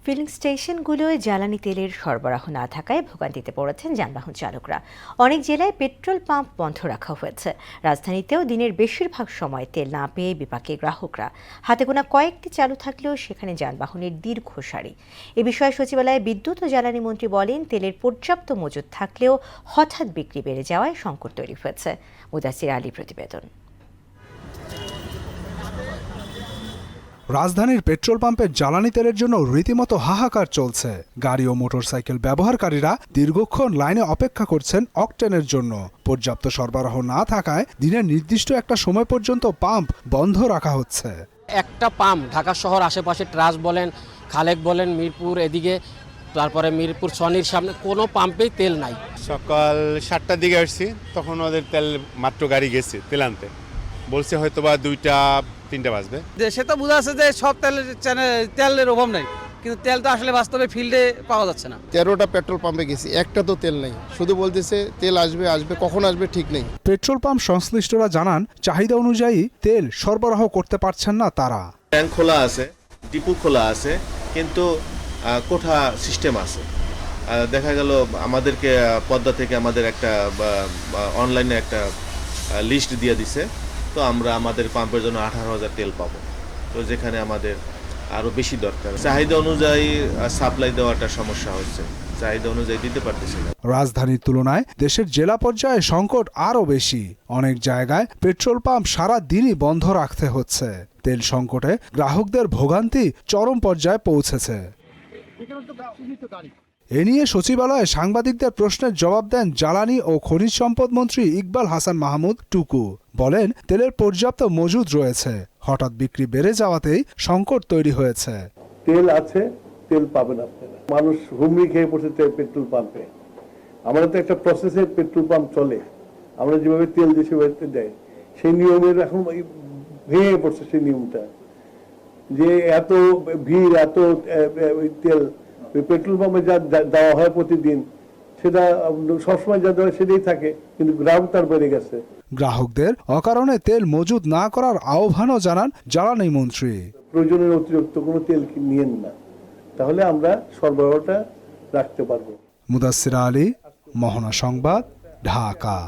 Feeling স্টেশনগুলোয় জ্বালানি তেলের সরবরাহ না থাকায় ভোগান্তিতে পড়েছেন যানবাহন চালকরা। অনেক জেলায় পেট্রোল পাম্প বন্ধ রাখা হয়েছে। রাজধানীতেও দিনের বেশিরভাগ সময় তেল না পেয়ে বিপাকে গ্রাহকরা। হাতে গোনা কয়েকটি চালু থাকলেও সেখানে যানবাহনের দীর্ঘ সারি। এ বিষয়ে সচিবালয়ে বিদ্যুৎ ও জ্বালানি মন্ত্রী বলেন, তেলের পর্যাপ্ত মজুদ থাকলেও হঠাৎ বিক্রি বেড়ে যাওয়ায় সংকট তৈরি হয়েছে। মুদাসির আলী প্রতিবেদন। রাজধানীর পেট্রোল পাম্পে জ্বালানি তেলের জন্য রীতিমতো হাহাকার চলছে। গাড়ি ও মোটরসাইকেল ব্যবহারকারীরা দীর্ঘক্ষণ লাইনে অপেক্ষা করছেন অকটেনের জন্য। পর্যাপ্ত সরবরাহ না থাকায় দিনের নির্দিষ্ট একটা সময় পর্যন্ত পাম্প বন্ধ রাখা হচ্ছে। একটা পাম্প ঢাকা শহর আশেপাশে ট্রাস বলেন, খালেক বলেন, মিরপুর এদিকে, তারপরে মিরপুর সনির সামনে কোনো পাম্পেই তেল নাই। সকাল 7টার দিকে আসছি, তখন ওদের তেল মাত্র গাড়ি গেছে তেল আনতে, বলছে হয়তো বা 2টা-3টা বাজবে। সে তো বোঝা যাচ্ছে যে সব তেলের অভাব নাই, কিন্তু তেল তো আসলে বাস্তবে ফিল্ডে পাওয়া যাচ্ছে না। 13টা পেট্রোল পাম্পে গেছি, একটা তো তেল নেই, শুধু বলতেছে তেল আসবে, কখন আসবে ঠিক নেই। পেট্রোল পাম্প সংশ্লিষ্টরা জানান, চাহিদা অনুযায়ী তেল সরবরাহ করতে পারছেন না তারা। ট্যাঙ্ক খোলা আছে, ডিপু খোলা আছে, কিন্তু কোঠা সিস্টেম আছে। দেখা গেল আমাদেরকে পদ্মা থেকে আমাদের একটা অনলাইনে একটা লিস্ট দিয়ে দিছে, তো আমরা আমাদের পাম্পের জন্য 18,000 তেল পাবো। তো যেখানে আমাদের আরো বেশি দরকার, চাহিদা অনুযায়ী সাপ্লাই দেওয়াটা সমস্যা হচ্ছে, চাহিদা অনুযায়ী দিতে পারতেছি না। রাজধানীর তুলনায় দেশের জেলা পর্যায়ে সংকট আরও বেশি। অনেক জায়গায় পেট্রোল পাম্প সারা দিনই বন্ধ রাখতে হচ্ছে। তেল সংকটে গ্রাহকদের ভোগান্তি চরম পর্যায়ে পৌঁছেছে। এ নিয়ে সচিবালয়ে সাংবাদিকদের প্রশ্নের জবাব দেন জ্বালানি ও খনিজ সম্পদ মন্ত্রী ইকবাল হাসান মাহমুদ টুকু। বলেন, তেলের পর্যাপ্ত মজুদ রয়েছে, হঠাৎ বিক্রি বেড়ে যাওয়াতেই সংকট তৈরি হয়েছে। তেল আছে, তেল পাবেন আপনারা। মানুষ হুমড়ি খেয়ে পড়ছে পেট্রোল পাম্পে। আমাদের তো একটা প্রসেসে পেট্রোল পাম্প চলে, আমরা যেভাবে তেল দেশে দেয় সেই নিয়মের এখন ভেঙে পড়ছে সেই নিয়মটা, যে এত ভিড়, এত তেল পেট্রোল পাম্পে যা দেওয়া হয় প্রতিদিন, সেটা সবসময় যা দেওয়া সেটাই থাকে, কিন্তু গ্রাহক তার বেড়ে গেছে। গ্রাহকদের অকারণে তেল মজুদ না করার আহ্বানও জানান জ্বালানি মন্ত্রী। প্রয়োজনের অতিরিক্ত কোনো তেল নিয়েন না, তাহলে আমরা সরবরাহটা রাখতে পারবো। মুদাসির আলী, মোহনা সংবাদ, ঢাকা।